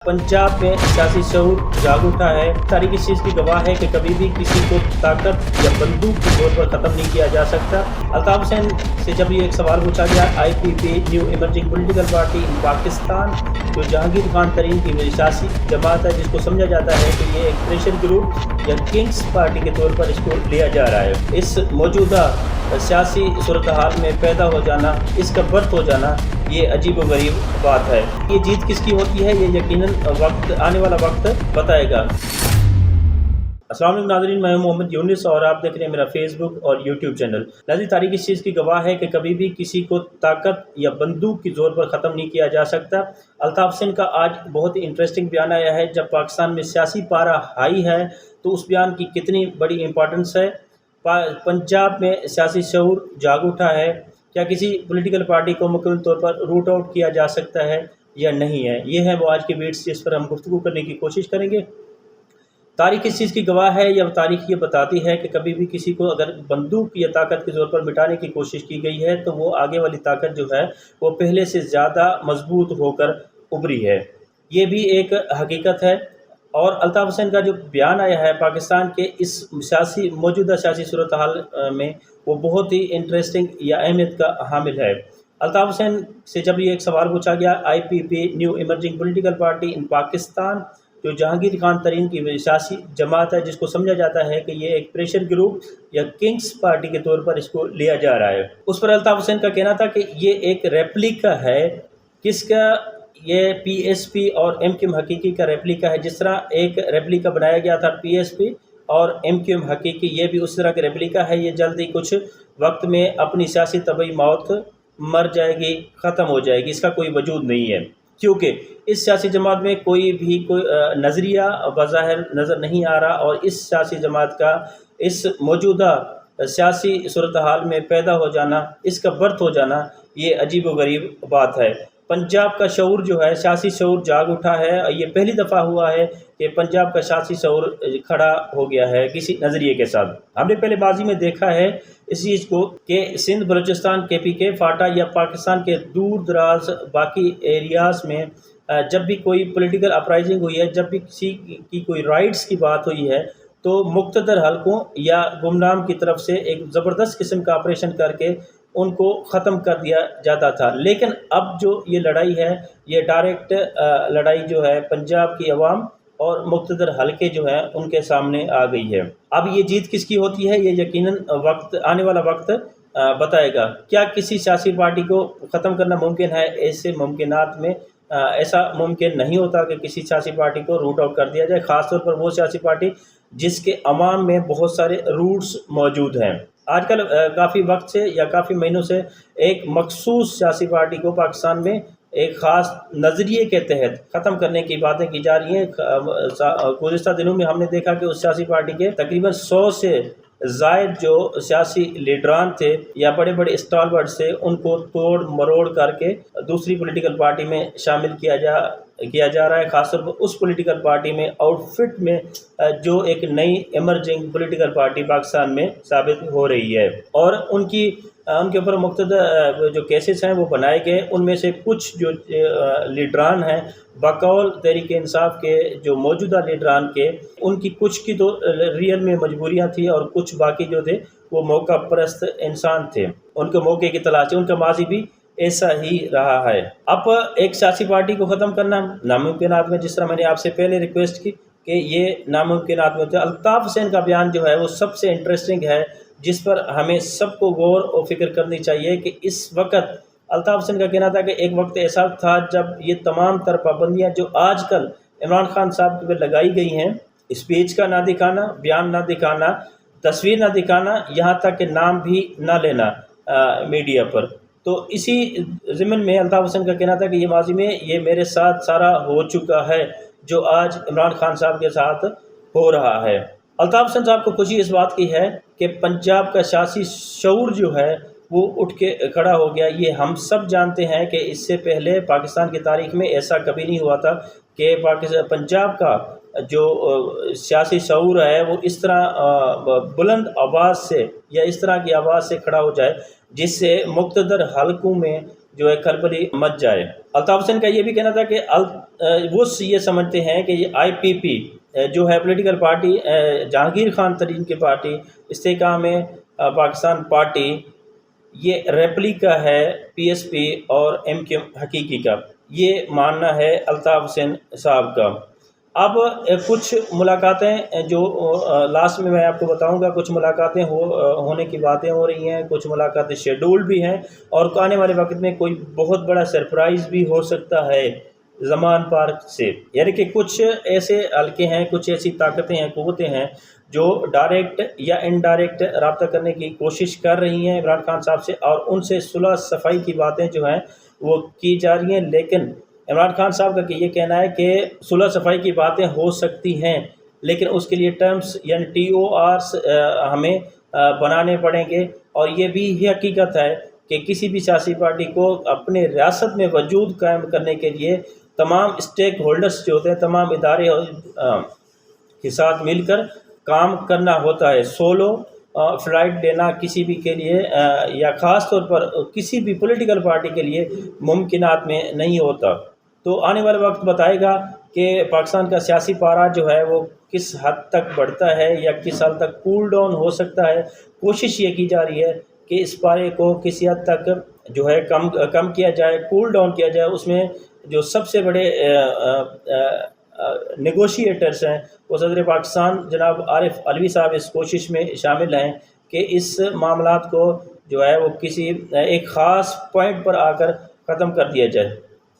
पंजाब में सियासी शऊर जाग उठा है। तारीख इस चीज़ की गवाह है कि कभी भी किसी को ताकत या बंदूक के तौर पर ख़त्म नहीं किया जा सकता। अल्ताफ हुसैन से जब ये एक सवाल पूछा गया, IPP new emerging political party इन पाकिस्तान, जो जहांगीर खान तरीन की सियासी जमात है, जिसको समझा जाता है कि ये एक प्रेशर ग्रुप या किंग्स पार्टी के तौर पर इसको लिया जा रहा है। इस मौजूदा सियासी सूरत हाल में पैदा हो जाना, इसका बर्थ हो जाना, ये अजीब व गरीब बात है। ये जीत किसकी होती है, ये यकीनन आने वाला वक्त बताएगा। अस्सलाम वालेकुम नाज़रीन, मैं मोहम्मद यूनिस और आप देख रहे हैं मेरा फेसबुक और यूट्यूब चैनल। नाज़रीन, तारीख इस चीज़ की गवाह है कि कभी भी किसी को ताकत या बंदूक की ज़ोर पर ख़त्म नहीं किया जा सकता। अल्ताफ हुसैन का आज बहुत ही इंटरेस्टिंग बयान आया है। जब पाकिस्तान में सियासी पारा हाई है तो उस बयान की कितनी बड़ी इंपॉर्टेंस है। पंजाब में सियासी शऊर जाग उठा है। क्या किसी पॉलिटिकल पार्टी को मुकम्मल तौर पर रूट आउट किया जा सकता है या नहीं है, ये है वो आज की बीट्स जिस पर हम गुफ्तगू करने की कोशिश करेंगे। तारीख इस चीज़ की गवाह है, या तारीख ये बताती है कि कभी भी किसी को अगर बंदूक या ताकत के ज़ोर पर मिटाने की कोशिश की गई है तो वो आगे वाली ताकत जो है वो पहले से ज़्यादा मजबूत होकर उभरी है। ये भी एक हकीकत है। और अल्ताफ हुसैन का जो बयान आया है पाकिस्तान के इस मौजूदा सियासी सूरत हाल में, वो बहुत ही इंटरेस्टिंग या अहमियत का हामिल है। अल्ताफ हुसैन से जब ये एक सवाल पूछा गया, IPP new emerging political party इन पाकिस्तान, जो जहांगीर खान तरीन की सियासी जमात है, जिसको समझा जाता है कि ये एक प्रेशर ग्रुप या किंग्स पार्टी के तौर पर इसको लिया जा रहा है, उस पर अल्ताफ हुसैन का कहना था कि ये एक रेप्लिका है। किसका? ये PSP और MQM हकीकी का रेप्लिका है। जिस तरह एक रेप्लिका बनाया गया था PSP और MQM हकीकी, ये भी उस तरह का रेप्लिका है। ये जल्दी कुछ वक्त में अपनी सियासी तबई मौत मर जाएगी, ख़त्म हो जाएगी, इसका कोई वजूद नहीं है, क्योंकि इस सियासी जमात में कोई नज़रिया बज़ाहिर नज़र नहीं आ रहा। और इस सियासी जमात का इस मौजूदा सियासी सूरत हाल में पैदा हो जाना, इसका बर्थ हो जाना, ये अजीब व गरीब बात है। पंजाब का शऊर जो है, सियासी शऊर जाग उठा है। ये पहली दफ़ा हुआ है कि पंजाब का सियासी शऊर खड़ा हो गया है किसी नज़रिए के साथ। हमने पहले माजी में देखा है इस चीज़ को कि सिंध, बलूचिस्तान, KPK, फाटा या पाकिस्तान के दूर दराज बाकी एरियाज़ में जब भी कोई पॉलिटिकल अपराइजिंग हुई है, जब भी किसी की कोई राइट्स की बात हुई है, तो मुख्तदर हलकों या गुमनाम की तरफ से एक ज़बरदस्त किस्म का ऑपरेशन करके उनको ख़त्म कर दिया जाता था। लेकिन अब जो ये लड़ाई है, ये डायरेक्ट लड़ाई जो है पंजाब की अवाम और मुख्तदर हलके जो हैं उनके सामने आ गई है। अब ये जीत किसकी होती है, ये यकीनन आने वाला वक्त बताएगा। क्या किसी सियासी पार्टी को ख़त्म करना मुमकिन है? ऐसे मुमकिनात में ऐसा मुमकिन नहीं होता कि किसी सियासी पार्टी को रूट आउट कर दिया जाए, ख़ासतौर पर वो सियासी पार्टी जिसके अवाम में बहुत सारे रूट्स मौजूद हैं। आजकल काफ़ी वक्त से या काफ़ी महीनों से एक मखसूस सियासी पार्टी को पाकिस्तान में एक ख़ास नज़रिए के तहत ख़त्म करने की बातें की जा रही हैं। गुज़िश्ता दिनों में हमने देखा कि उस सियासी पार्टी के तकरीबन 100 से ज़ायद जो सियासी लीडरान थे या बड़े बड़े स्टॉलवर्ड थे, उनको तोड़ मरोड़ करके दूसरी पॉलिटिकल पार्टी में शामिल किया जा रहा है। ख़ासतौर पर उस पॉलिटिकल पार्टी में आउटफिट में जो एक नई इमर्जिंग पॉलिटिकल पार्टी पाकिस्तान में साबित हो रही है। और उनके ऊपर मुख्तलिफ जो केसेस हैं वो बनाए गए। उनमें से कुछ जो लीडरान हैं बकौल तहरीक इंसाफ के, जो मौजूदा लीडरान के, उनकी कुछ की तो रियल में मजबूरियां थी और कुछ बाकी जो थे वो मौका परस्त इंसान थे, उनके मौके की तलाश। उनका माजी भी ऐसा ही रहा है। अब एक सियासी पार्टी को ख़त्म करना नामुमकिनात में, जिस तरह मैंने आपसे पहले रिक्वेस्ट की कि ये नामुमकिनात में होते हैं। अल्ताफ हुसैन का बयान जो है वो सबसे इंटरेस्टिंग है, जिस पर हमें सबको गौर और फिक्र करनी चाहिए कि इस वक्त अल्ताफ हुसैन का कहना था कि एक वक्त ऐसा था जब ये तमाम तर पाबंदियाँ जो आजकल इमरान खान साहब पे लगाई गई हैं, स्पीच का ना दिखाना, बयान ना दिखाना, तस्वीर ना दिखाना, यहाँ तक कि नाम भी ना लेना मीडिया पर, तो इसी ज़िम्न में अल्ताफ हुसैन का कहना था कि ये माजी में ये मेरे साथ सारा हो चुका है जो आज इमरान खान साहब के साथ हो रहा है। अल्ताफ हुसैन साहब को खुशी इस बात की है कि पंजाब का सियासी शऊर जो है वो उठ के खड़ा हो गया। ये हम सब जानते हैं कि इससे पहले पाकिस्तान की तारीख में ऐसा कभी नहीं हुआ था कि पंजाब का जो सियासी शऊर है वो इस तरह बुलंद आवाज़ से या इस तरह की आवाज़ से खड़ा हो जाए, जिससे मुक़्तदर हलकों में جو ہے کھلبلی مچ جائے۔ الطاف حسین کا یہ بھی کہنا تھا کہ وہ یہ سمجھتے ہیں کہ یہ IPP جو ہے پولیٹیکل پارٹی جہانگیر خان ترین کی پارٹی، استحکام پاکستان پارٹی، یہ ریپلیکا ہے PSP اور MQ حقیقی کا، یہ ماننا ہے الطاف حسین صاحب کا۔ اب کچھ ملاقاتیں جو لاسٹ میں آپ کو بتاؤں گا، کچھ ملاقاتیں ہونے کی باتیں ہو رہی ہیں، کچھ ملاقاتیں شیڈول بھی ہیں، اور آنے والے وقت میں کوئی بہت بڑا سرپرائز بھی ہو سکتا ہے زمان پارک سے، یعنی کہ کچھ ایسے حلقے ہیں، کچھ ایسی طاقتیں ہیں، قوتیں ہیں جو ڈائریکٹ یا انڈائریکٹ رابطہ کرنے کی کوشش کر رہی ہیں عمران خان صاحب سے، اور ان سے صلح صفائی کی باتیں جو ہیں وہ کی جا رہی ہیں۔ لیکن عمران خان صاحب کا یہ کہنا ہے کہ صلح صفائی کی باتیں ہو سکتی ہیں، لیکن اس کے لیے ٹرمز یعنی TORs ہمیں بنانے پڑیں گے، اور یہ بھی حقیقت ہے کہ کسی بھی سیاسی پارٹی کو اپنے ریاست میں وجود قائم کرنے کے لیے تمام اسٹیک ہولڈرز جو ہوتے ہیں، تمام ادارے کے ساتھ مل کر کام کرنا ہوتا ہے۔ سولو فلائٹ لینا کسی بھی کے لیے یا خاص طور پر کسی بھی پولیٹیکل پارٹی کے لیے ممکنات میں نہیں ہوتا۔ تو آنے والا وقت بتائے گا کہ پاکستان کا سیاسی پارا جو ہے وہ کس حد تک بڑھتا ہے یا کس حد تک کول ڈاؤن ہو سکتا ہے۔ کوشش یہ کی جا رہی ہے کہ اس پارے کو کسی حد تک جو ہے کم کیا جائے، کول ڈاؤن کیا جائے۔ اس میں جو سب سے بڑے نیگوشیٹرز ہیں وہ صدر پاکستان جناب عارف علوی صاحب اس کوشش میں شامل ہیں کہ اس معاملات کو جو ہے وہ کسی ایک خاص پوائنٹ پر آ کر ختم کر دیا جائے۔